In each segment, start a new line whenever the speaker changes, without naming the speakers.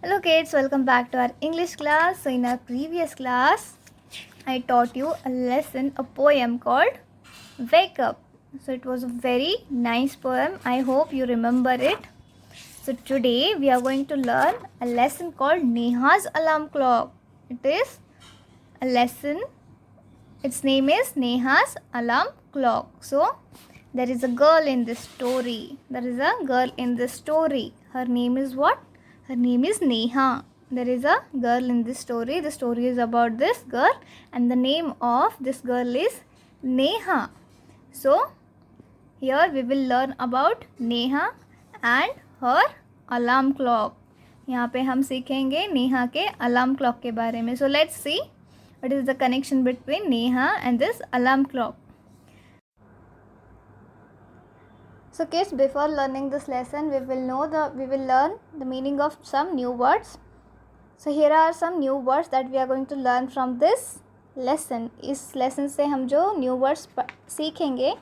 Hello kids, welcome back to our English class. So in our previous class, I taught you a lesson, a poem called Wake Up. So it was a very nice poem. I hope you remember it. So today we are going to learn a lesson called Neha's Alarm Clock. It is a lesson. Its name is Neha's Alarm Clock. So there is a girl in this story. Her name is what? Her name is Neha. There is a girl in this story. The story is about this girl and the name of this girl is Neha. So here we will learn about Neha and her alarm clock. यहाँ पे हम सीखेंगे नेहा के alarm clock के बारे में. So let's see what is the connection between Neha and this alarm clock. So kids, before learning this lesson, we will learn the meaning of some new words. So here are some new words that we are going to learn from this lesson. इस lesson से हम जो new words सीखेंगे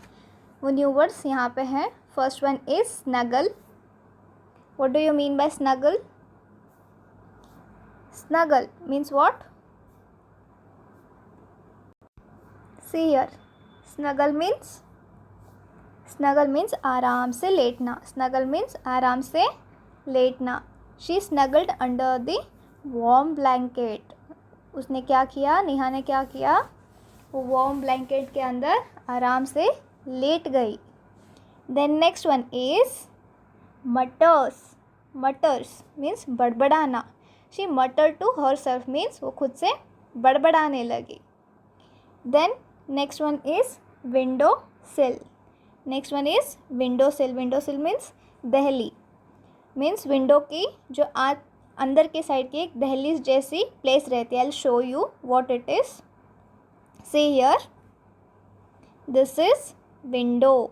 वो new words यहाँ पे हैं. First one is snuggle. What do you mean by snuggle? Snuggle means what? See here. Snuggle means आराम से लेटना. Snuggle means आराम से लेटना. She snuggled under the warm blanket. उसने क्या किया? नेहा ने क्या किया? वो warm blanket के अंदर आराम से लेट गई. Then next one is mutters. Mutters means बड़बड़ाना. She muttered to herself means वो खुद से बड़बड़ाने लगी. Then next one is window sill. Next one is window sill. Window sill means दहली. मीन्स विंडो की जो अंदर के साइड की एक दहलीज जैसी प्लेस रहती है. I will show you what it is. See here, this is window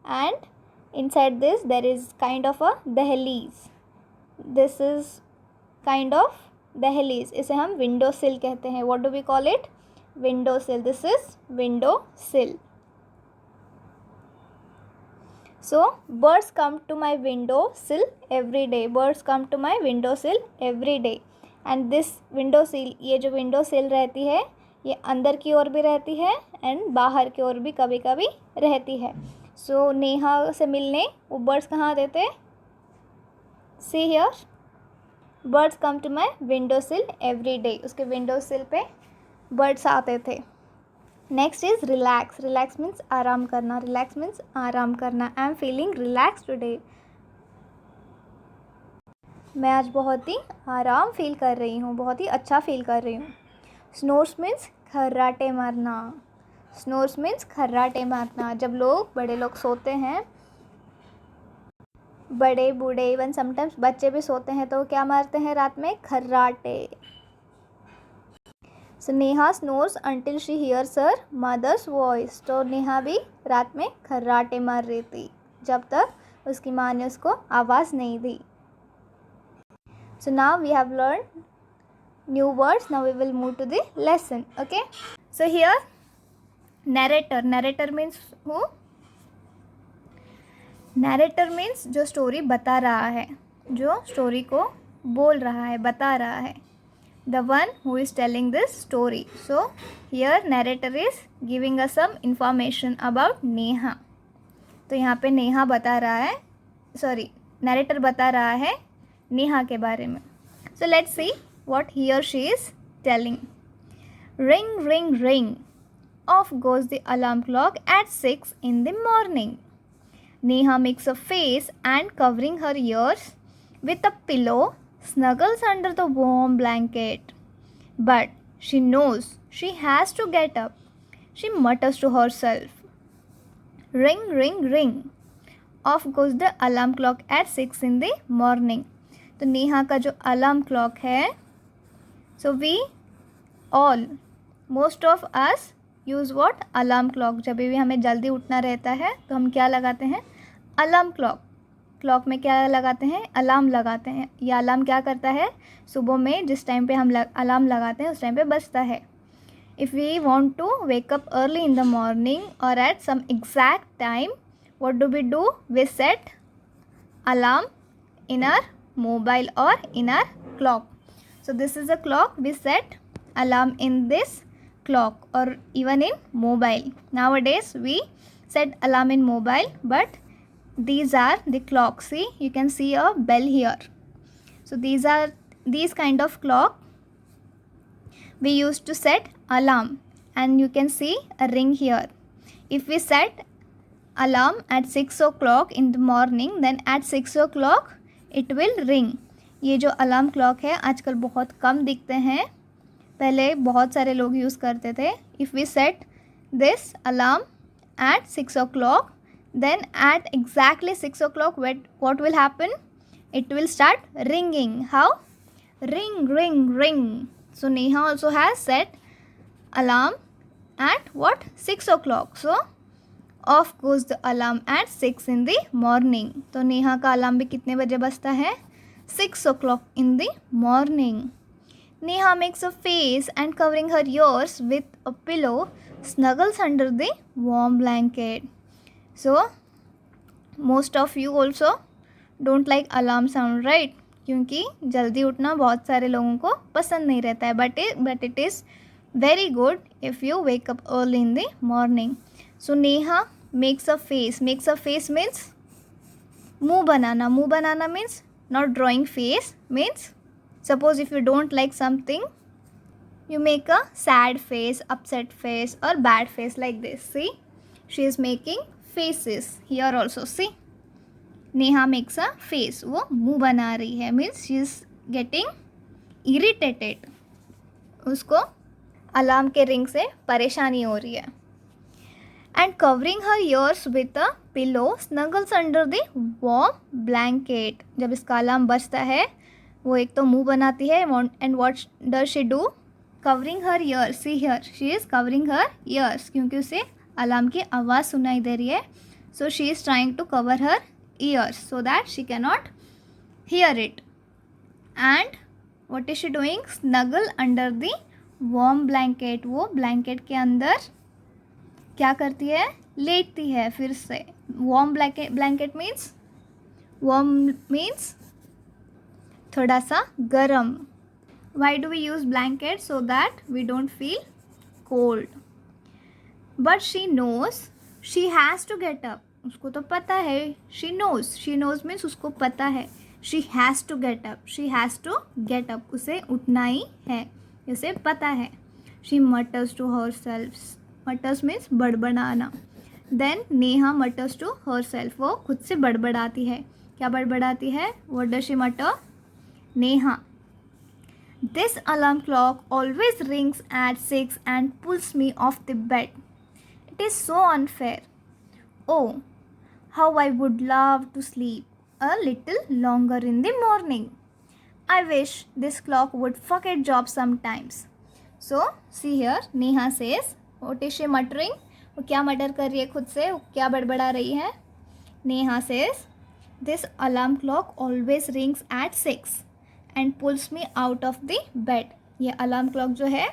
and inside this there is kind of a दहलीज. दिस इज़ काइंड ऑफ दहलीज. इसे हम विंडो सिल कहते हैं. What do we call it? Window sill. This is window sill. So birds come to my window sill every day. Birds come to my window sill every day. And this window sill, ये जो window sill रहती है ये अंदर की ओर भी रहती है and बाहर की ओर भी कभी कभी रहती है. So नेहा से मिलने वो birds कहाँ आते थे? See here, birds come to my window sill every day. उसके window sill पे birds आते थे. Next is relax. Relax means आराम करना. रिलैक्स मीन्स आराम करना. I am feeling relax today. मैं आज बहुत ही आराम फील कर रही हूँ, बहुत ही अच्छा फील कर रही हूँ. स्नोर्स मीन्स खर्राटे मारना. स्नोर्स मीन्स खर्राटे मारना. जब बड़े लोग सोते हैं, बड़े बूढ़े इवन समटाइम्स बच्चे भी सोते हैं तो क्या मारते हैं रात में? खर्राटे. So Neha snores until she hears her mother's voice. तो नेहा भी रात में खर्राटे मार रही थी जब तक उसकी माँ ने उसको आवाज़ नहीं दी. So now we have learned new words. Now we will move to the lesson. Okay. So here narrator. Narrator means who? Narrator means जो स्टोरी बता रहा है, जो स्टोरी को बोल रहा है, बता रहा है. The one who is telling this story. So here narrator is giving us some information about Neha. तो यहाँ पे नेहा बता रहा है, narrator बता रहा है नेहा के बारे में. So let's see what he or she is telling. Ring, ring, ring. Off goes the alarm clock at 6 in the morning. Neha makes a face and covering her ears with a pillow snuggles under the warm blanket. But she knows she has to get up. She mutters to herself. Ring, ring, ring. Off goes the alarm clock at 6 in the morning. तो नेहा का जो alarm clock है, so we all, most of us use what? Alarm clock. जब भी हमें जल्दी उठना रहता है तो हम क्या लगाते हैं? Alarm clock. क्लॉक में क्या लगाते हैं? अलार्म लगाते हैं. यह अलार्म क्या करता है? सुबह में जिस टाइम पे हम अलार्म लगाते हैं उस टाइम पे बजता है. If we want to wake up early in the morning और at some exact time, what do we do? We set alarm in our mobile और in our clock. So this is a clock. We set alarm in this clock or even in mobile. Nowadays we set alarm in mobile, but these are the clocks. See, you can see a bell here. So these kind of clock we used to set alarm, and you can see a ring here. If we set alarm at 6 o'clock in the morning, then at 6 o'clock it will ring. ये जो alarm clock है आजकल बहुत कम दिखते हैं, पहले बहुत सारे लोग यूज़ करते थे. If we set this alarm at 6 o'clock, then at exactly 6 o'clock what will happen? It will start ringing. How? Ring, ring, ring. So Neha also has set alarm at what? 6 o'clock. So off goes the alarm at 6 in the morning. तो नेहा का alarm भी कितने बजे बजता है? 6 o'clock in the morning. Neha makes a face and covering her ears with a pillow snuggles under the warm blanket. So most of you also don't like alarm sound, right? क्योंकि जल्दी उठना बहुत सारे लोगों को पसंद नहीं रहता है, but it is very good if you wake up early in the morning. So Neha makes a face. Makes a face means मुँह बनाना. मुँह बनाना means not drawing face, means suppose if you don't like something, you make a sad face, upset face or bad face like this. See, she is making faces here also. See, Neha makes a face. वो मुँह बना रही है, means she is getting irritated. उसको alarm के ring से परेशानी हो रही है. And covering her ears with a pillow snuggles under the warm blanket. जब इसका अलार्म बजता है वो एक तो मुंह बनाती है, and what does she do? Covering her ears. See here, she is covering her ears क्योंकि उसे अलार्म की आवाज़ सुनाई दे रही है. So she is trying to cover her ears so that she cannot hear it. And what is she doing? Snuggle under the warm blanket. वो blanket के अंदर क्या करती है? लेटती है फिर से. warm blanket means, warm means थोड़ा सा गर्म. Why do we use blanket? So that we don't feel cold. But she knows she has to get up. उसको तो पता है. She knows means उसको पता है. She has to get up. She has to get up. उसे उठना ही है, उसे पता है. She mutters to herself. Mutters means बड़बड़ाना. Then Neha mutters to herself. वो खुद से बड़बड़ाती है. क्या बड़बड़ाती है? What does she mutter? Neha, this alarm clock always rings at 6 and pulls me off the bed. It is so unfair. Oh, how I would love to sleep a little longer in the morning. I wish this clock would forget job sometimes. So, see here, Neha says, what is she muttering? वो क्या मटर कर रही है खुद से? वो क्या बड़बड़ा रही है? Neha says, this alarm clock always rings at 6 and pulls me out of the bed. ये अलार्म क्लॉक जो है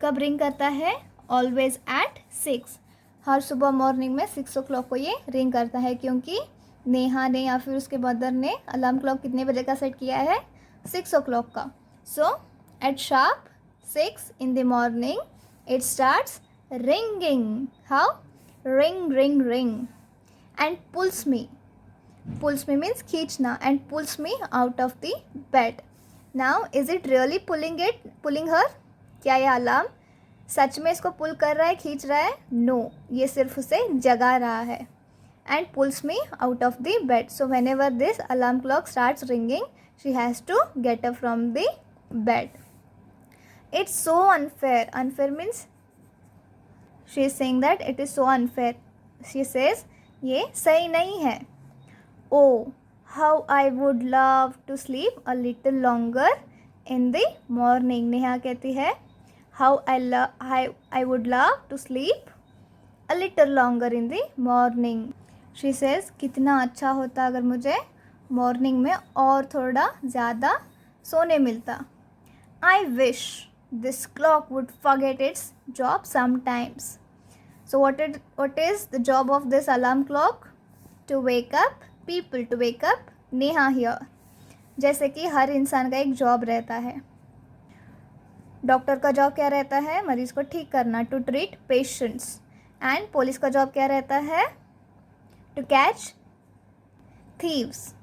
कब रिंग करता है? Always at 6. हर सुबह मॉर्निंग में 6 o'clock को ये रिंग करता है क्योंकि नेहा ने या फिर उसके मदर ने अलार्म क्लॉक कितने बजे का सेट किया है? 6 o'clock का. So at sharp 6 in the morning it starts ringing. How? Ring, ring, ring. And pulls me. Pulls me means खींचना. And pulls me out of the bed. Now is it really pulling her? क्या ये alarm सच में इसको पुल कर रहा है, खींच रहा है? No, ये सिर्फ उसे जगा रहा है. And pulls me out of the bed. So whenever this alarm clock starts ringing, she has to get up from the bed. It's so unfair. Unfair means she is saying that it is so unfair. She says ये सही नहीं है. Oh, how I would love to sleep a little longer in the morning. Neha कहती है how I would love to sleep a little longer in the morning. She says कितना अच्छा होता अगर मुझे मॉर्निंग में और थोड़ा ज़्यादा सोने मिलता. I wish this clock would forget its job sometimes. So what is the job of this alarm clock? To wake up people, to wake up Neha here. जैसे कि हर इंसान का एक जॉब रहता है। डॉक्टर का जॉब क्या रहता है? मरीज को ठीक करना, to treat patients. And police का जॉब क्या रहता है? To catch thieves.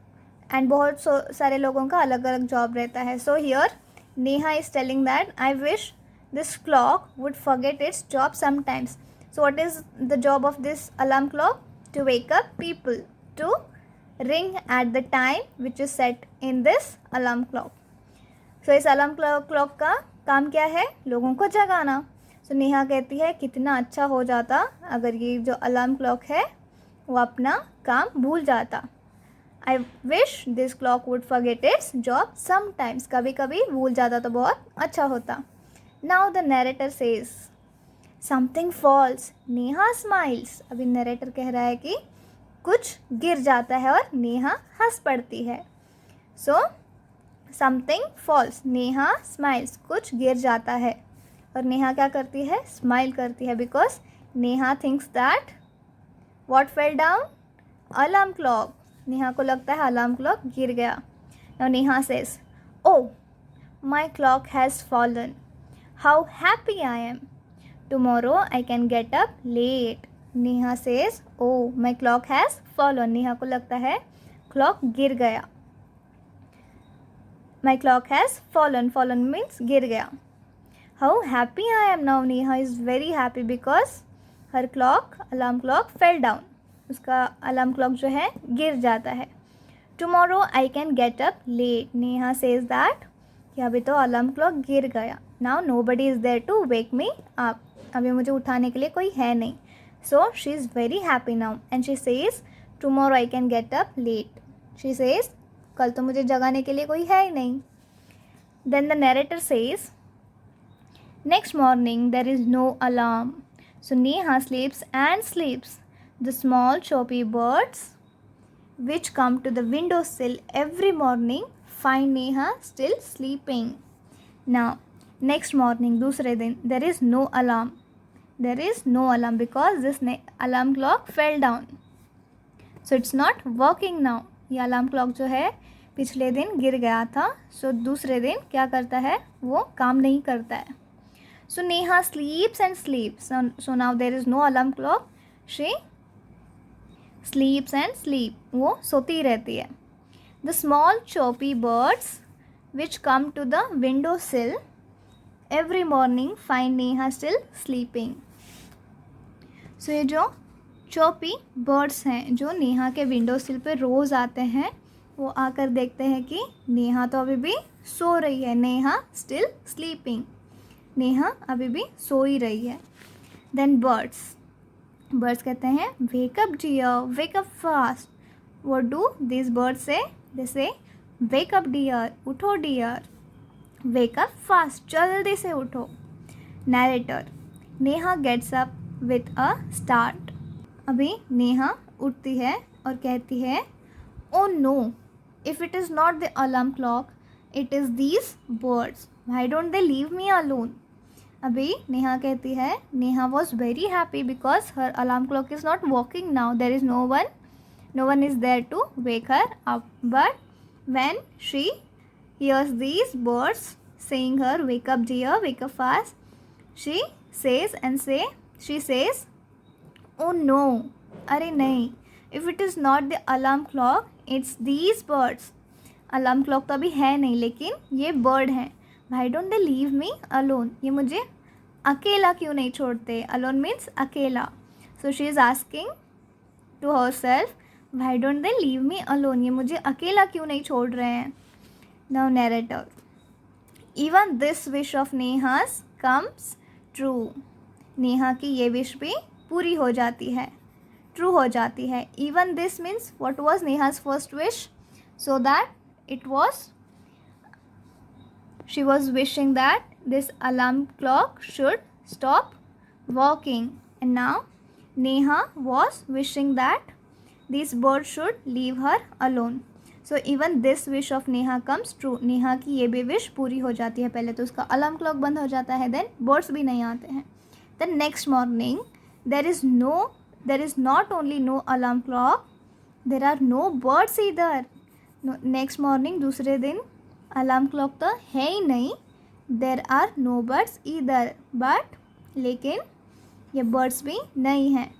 एंड बहुत सारे लोगों का अलग अलग जॉब रहता है। So here Neha is telling that I wish this clock would forget its job sometimes. So what is the job of this alarm clock? To wake up people, to ring at the time which is set in this alarm clock. So इस alarm clock का काम क्या है? लोगों को जगाना। सो नेहा कहती है कितना अच्छा हो जाता अगर ये जो अलार्म क्लॉक है वो अपना काम भूल जाता। आई wish this clock would forget its job sometimes. कभी कभी भूल जाता तो बहुत अच्छा होता। Now the narrator says something false, Neha smiles. अभी नरेटर कह रहा है कि कुछ गिर जाता है और नेहा हंस पड़ती है। So something false, Neha smiles. कुछ गिर जाता है और नेहा क्या करती है? स्माइल करती है, because Neha thinks that what fell down? Alarm clock. Neha को लगता है अलार्म क्लॉक गिर गया। Now Neha says oh my clock has fallen, how happy I am, tomorrow I can get up late. Neha says oh my clock has fallen. Neha को लगता है clock गिर गया। My clock has fallen. Fallen means गिर गया. How happy I am now. Neha is very happy because her clock, alarm clock fell down. उसका alarm clock जो है गिर जाता है. Tomorrow I can get up late. Neha says that कि अभी तो alarm clock गिर गया. Now nobody is there to wake me up. अभी मुझे उठाने के लिए कोई है नहीं. So she is very happy now and she says tomorrow I can get up late. She says कल तो मुझे जगाने के लिए कोई है ही नहीं. Then the narrator says next morning there is no alarm. So Neha sleeps and sleeps. The small choppy birds which come to the windowsill every morning find Neha still sleeping. Now next morning दूसरे दिन there is no alarm. There is no alarm because this alarm clock fell down. So it's not working now. ये alarm clock जो है पिछले दिन गिर गया था. सो दूसरे दिन क्या करता है? वो काम नहीं करता है. So Neha sleeps and sleeps. So now there is no alarm clock. She sleeps and sleep. वो सोती रहती है. The small chirpy birds which come to the window sill every morning find Neha still sleeping. So ये जो चोपी birds हैं जो नेहा के window सिल पे रोज़ आते हैं, वो आकर देखते हैं कि नेहा तो अभी भी सो रही है. Neha still sleeping. नेहा अभी भी सो ही रही है. देन बर्ड्स कहते हैं wake up dear, wake up fast. What do this birds say? They say wake up dear, उठो डियर. वेक अप फास्ट, जल्दी से उठो. Narrator Neha gets up with a start. अभी नेहा उठती है और कहती है oh no, if it is not the alarm clock it is these birds, why don't they leave me alone. अभी नेहा कहती है Neha was very happy because her alarm clock is not working now. There is no one is there to wake her up. But when she hears these birds saying her wake up dear, wake up fast, she says oh no, अरे नहीं, if it is not the alarm clock it's these birds. Alarm clock तो अभी है नहीं लेकिन ये bird हैं. why don't they leave me alone, ये मुझे अकेला क्यों नहीं छोड़ते. alone means अकेला. so she is asking to herself why don't they leave me alone, ये मुझे अकेला क्यों नहीं छोड़ रहे हैं. now narrator even this wish of Neha's comes true. Neha की ये विश भी पूरी हो जाती है, ट्रू हो जाती है. Even this means what was Neha's first wish. So that it was she was wishing that this alarm clock should stop working. And now Neha was wishing that this bird should leave her alone. So even this wish of Neha comes true. Neha की ये भी wish पूरी हो जाती है. पहले तो उसका अलार्म क्लॉक बंद हो जाता है, देन बर्ड्स भी नहीं आते हैं. The next morning there is not only no alarm clock, there are no birds either. Next morning दूसरे दिन अलार्म क्लॉक तो है ही नहीं. There are no birds either, but लेकिन ये बर्ड्स भी नहीं हैं.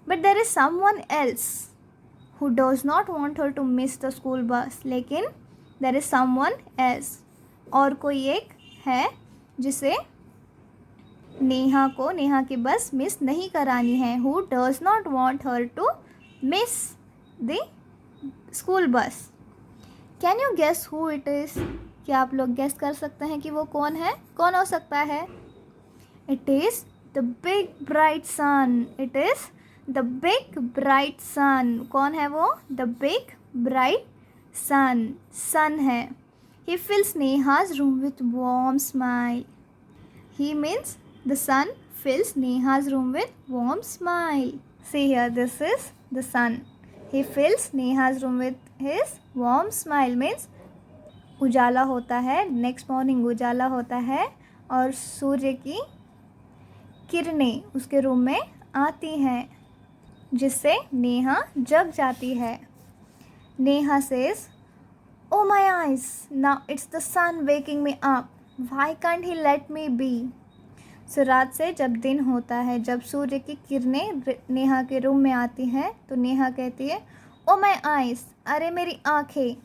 But there is someone else who does not want her to miss the school bus. लेकिन देर इज समवन एल्स, और कोई एक है जिसे नेहा की बस मिस नहीं करानी है. Who does not want her to miss the school bus. Can you guess who it is. क्या आप लोग गेस कर सकते हैं कि वो कौन है, कौन हो सकता है. It is the big bright sun. It is the big bright sun. कौन है वो. The big bright sun. Sun है. He fills Neha's room with warm smile. He means the sun fills Neha's room with warm smile. See here, this is the sun. He fills Neha's room with his warm smile. Means उजाला होता है. Next morning उजाला होता है और सूर्य की किरणें उसके room में आती हैं, जिससे नेहा जग जाती है. Neha says, "Oh my eyes, now it's the sun waking me up. Why can't he let me be?" सो रात से जब दिन होता है, जब सूर्य की किरणें नेहा के रूम में आती हैं, तो नेहा कहती है, ओ माई आइज़, अरे मेरी आँखें.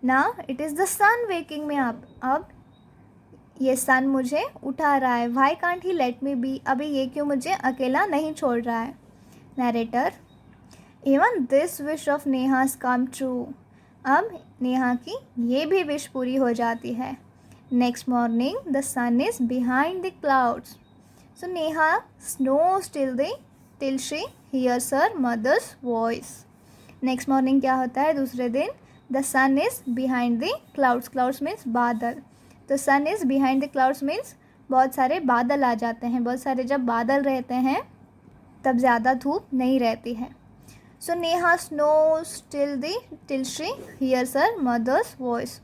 ना it is the sun waking me up. अब ये सन मुझे उठा रहा है. Why can't he let me be. अभी ये क्यों मुझे अकेला नहीं छोड़ रहा है. Narrator, even this wish of Neha's come true. अब नेहा की ये भी विश पूरी हो जाती है. Next morning, the sun is behind the clouds. So Neha snows till she hears her mother's voice. Next morning क्या होता है दूसरे दिन. The sun is behind the clouds. Clouds means बादल. तो sun is behind the clouds means बहुत सारे बादल आ जाते हैं. बहुत सारे जब बादल रहते हैं तब ज़्यादा धूप नहीं रहती है. So Neha snows till she hears her mother's voice.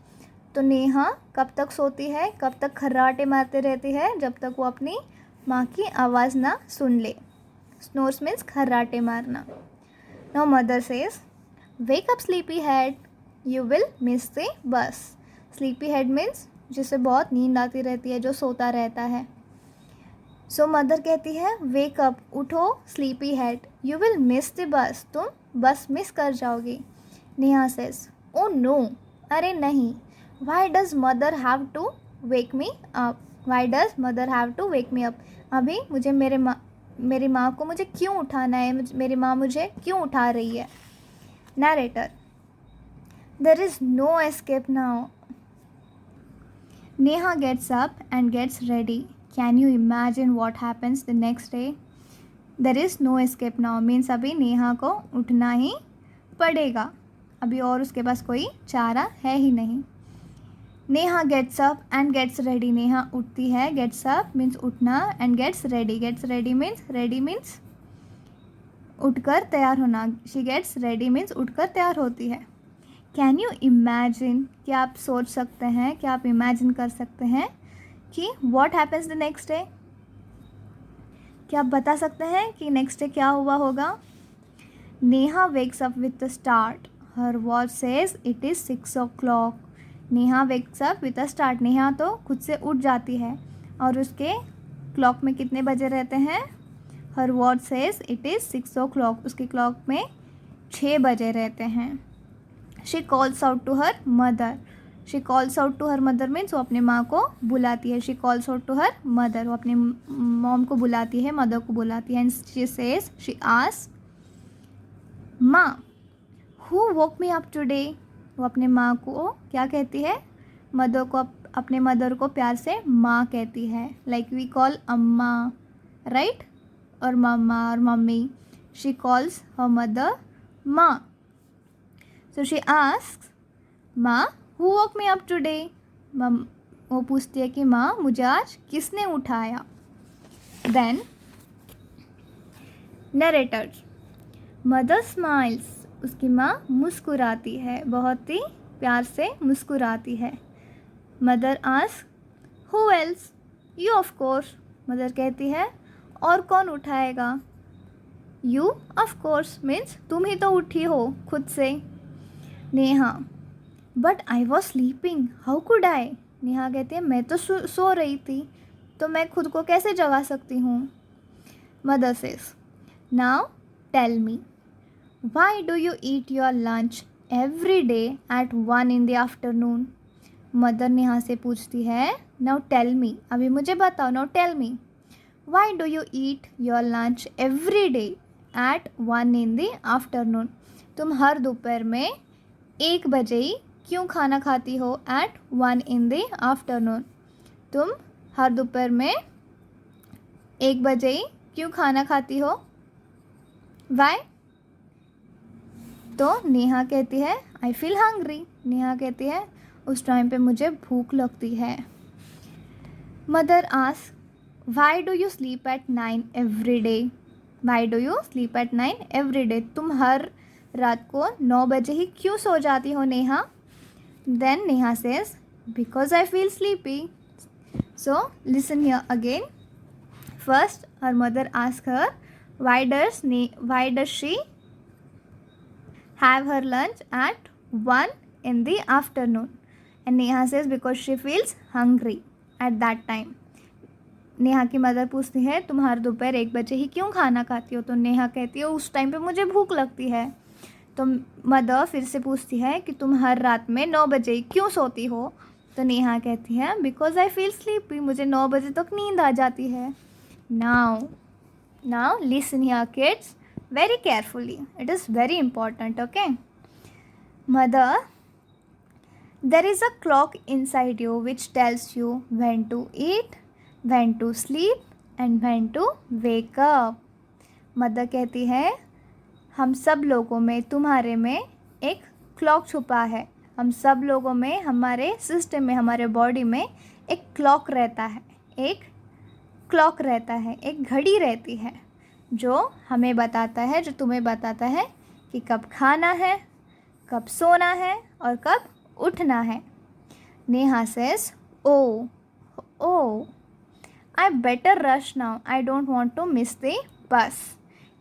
तो नेहा कब तक सोती है, कब तक खर्राटे मारते रहती है, जब तक वो अपनी माँ की आवाज़ ना सुन ले. स्नोर्स मीन्स खर्राटे मारना. Now mother says, wake up sleepy head, you will miss the बस. स्लीपी हेड मीन्स जिसे बहुत नींद आती रहती है, जो सोता रहता है. सो मदर कहती है, वेक अप, उठो, sleepy head, you will miss the बस, तुम बस मिस कर जाओगी. नेहा सेज, ओ नो, अरे नहीं. Why does mother have to wake me up? Why does mother have to wake me up? अभी मुझे मेरी माँ को मुझे क्यों उठाना है, मेरी माँ मुझे क्यों उठा रही है. Narrator, there is no escape now. Neha gets up and gets ready. Can you imagine what happens the next day? There is no escape now means अभी नेहा को उठना ही पड़ेगा. अभी और उसके पास कोई चारा है ही नहीं. Neha gets up and gets ready. Neha उठती है. गेट्स अप मीन्स उठना, and gets ready. Gets ready means उठकर तैयार होना. शी गेट्स रेडी मीन्स उठकर तैयार होती है. कैन यू इमेजिन, क्या आप सोच सकते हैं, क्या आप इमेजिन कर सकते हैं कि what happens the next day. क्या आप बता सकते हैं कि नेक्स्ट डे क्या हुआ होगा. Neha wakes up with the start. Her watch says it is 6 o'clock. Neha wakes up with a start. Neha तो खुद से उठ जाती है और उसके क्लॉक में कितने बजे रहते हैं. Her watch says it is 6 o'clock. उसके क्लॉक में 6 बजे रहते हैं. She calls out to her mother. She calls out to her mother means वो अपने माँ को बुलाती है. She calls out to her mother, वो अपने मॉम को बुलाती है, मदर को बुलाती है. And she says, she asks, माँ, who woke me up today. वो अपने माँ को क्या कहती है, मदर को, अपने मदर को प्यार से माँ कहती है. Like we call amma, right, और मम्मा और mummy. She calls her mother maa. So she asks, माँ, who woke me up today. वो पूछती है कि माँ, मुझे आज किसने उठाया. Then narrator, mother smiles. उसकी माँ मुस्कुराती है, बहुत ही प्यार से मुस्कुराती है. Mother ask, who else. You of course. Mother कहती है, और कौन उठाएगा. यू ऑफ कोर्स मीन्स तुम ही तो उठी हो खुद से. Neha, but I was sleeping, how could I? Neha कहती है मैं तो सो रही थी, तो मैं खुद को कैसे जगा सकती हूँ? Mother says, now tell me, why do you eat your lunch every day at 1 in the afternoon? Mother Neha से पूछती है, नाउ टेल मी, अभी मुझे बताओ, now tell me, why do you eat your lunch every day at 1 in the afternoon? तुम हर दोपहर में 1 बजे ही क्यों खाना खाती हो? एट 1 in the afternoon, तुम हर दोपहर में 1 बजे ही क्यों खाना खाती हो? वाई? तो नेहा कहती है, आई फील हंग्री। नेहा कहती है उस टाइम पे मुझे भूख लगती है। Mother ask, Y do you sleep at 9 every day? Y do you sleep at 9 every day? तुम हर रात को 9 बजे ही क्यों सो जाती हो Neha? Then Neha says, because I feel sleepy. So listen here again. First her mother asked her, why does she have her lunch at 1 in the afternoon? And Neha says because she feels hungry at that time. Neha की mother पूछती है तुम हर दोपहर 1 बजे ही क्यों खाना खाती हो? तो नेहा कहती है उस टाइम पे मुझे भूख लगती है। तो मदर फिर से पूछती है कि तुम हर रात में 9 बजे ही क्यों सोती हो? तो नेहा कहती है बिकॉज आई फील स्लीपी, मुझे 9 बजे तक नींद आ जाती है। Now listen here kids very carefully. It is very important, okay? Mother, there is a clock inside you which tells you when to eat, when to sleep and when to wake up. Mother कहती है हम सब लोगों में, तुम्हारे में एक clock छुपा है। हम सब लोगों में, हमारे सिस्टम में, हमारे बॉडी में एक क्लॉक रहता है, एक क्लॉक रहता है, एक घड़ी रहती है जो हमें बताता है, जो तुम्हें बताता है कि कब खाना है, कब सोना है और कब उठना है। Neha says, oh I better rush now, I don't want to miss the bus.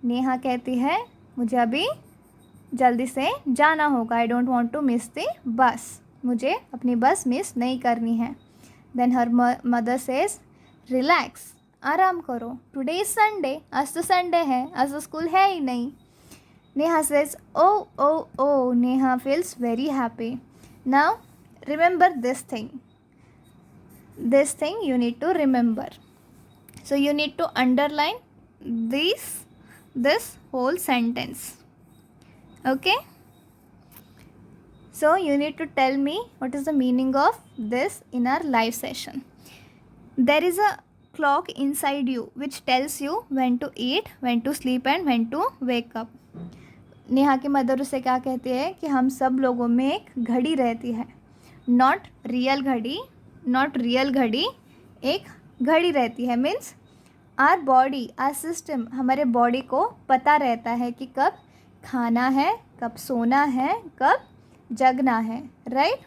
Neha कहती है मुझे अभी जल्दी से जाना होगा, I don't want to miss the bus, मुझे अपनी बस मिस नहीं करनी है। Then her mother says, relax, आराम करो, टुडे इज़ संडे, आज तो संडे है, आज तो स्कूल है ही नहीं। Neha says, O, Neha feels very happy. Now remember this thing you need to remember. So you need to underline this whole sentence, okay? So you need to tell me what is the meaning of this in our live session. There is a clock inside you which tells you when to eat, when to sleep and when to wake up. Neha की mother उसे क्या कहती है कि हम सब लोगों में एक घड़ी रहती है, नॉट रियल घड़ी, एक घड़ी रहती है। Means our body, our system, हमारे बॉडी को पता रहता है कि कब खाना है, कब सोना है, कब जगना है, right?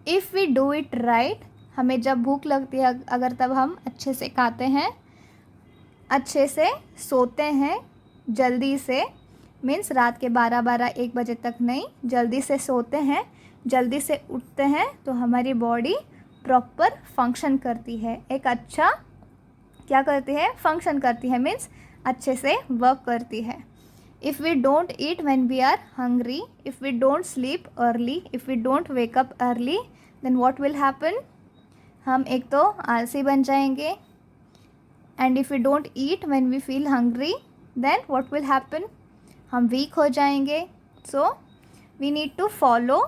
If we do it right, हमें जब भूख लगती है अगर तब हम अच्छे से खाते हैं, अच्छे से सोते हैं, जल्दी से, मीन्स रात के 12-1 बजे तक नहीं, जल्दी से सोते हैं, जल्दी से उठते हैं, तो हमारी बॉडी प्रॉपर फंक्शन करती है, एक अच्छा क्या करती है, फंक्शन करती है, मीन्स अच्छे से वर्क करती है। If we don't eat when we are hungry, if we don't sleep early, if we don't wake up early, then what will happen? हम एक तो आलसी बन जाएंगे। And if we don't eat when we feel hungry, then what will happen? हम weak हो जाएंगे। So we need to follow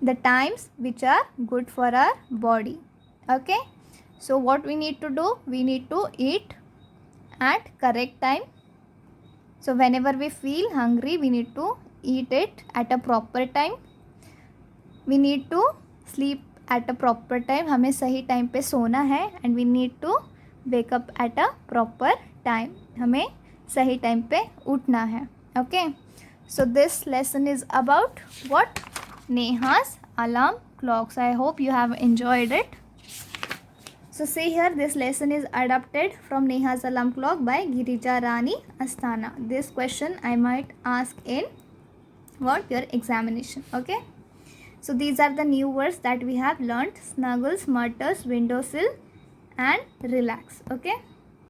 the times which are good for our body, okay? So what we need to do, we need to eat at correct time. So whenever we feel hungry, we need to eat it at a proper time. We need to sleep at a proper time. हमें सही time पे सोना है. And we need to wake up at a proper time. हमें सही time पे उठना है. Okay. So this lesson is about what? Neha's alarm clocks. I hope you have enjoyed it. So see here, this lesson is adapted from Neha's alarm clock by Girija Rani Asthana. This question I might ask in what? Your examination. Okay. So these are the new words that we have learnt: snuggle, smutters, windowsill and relax. Okay.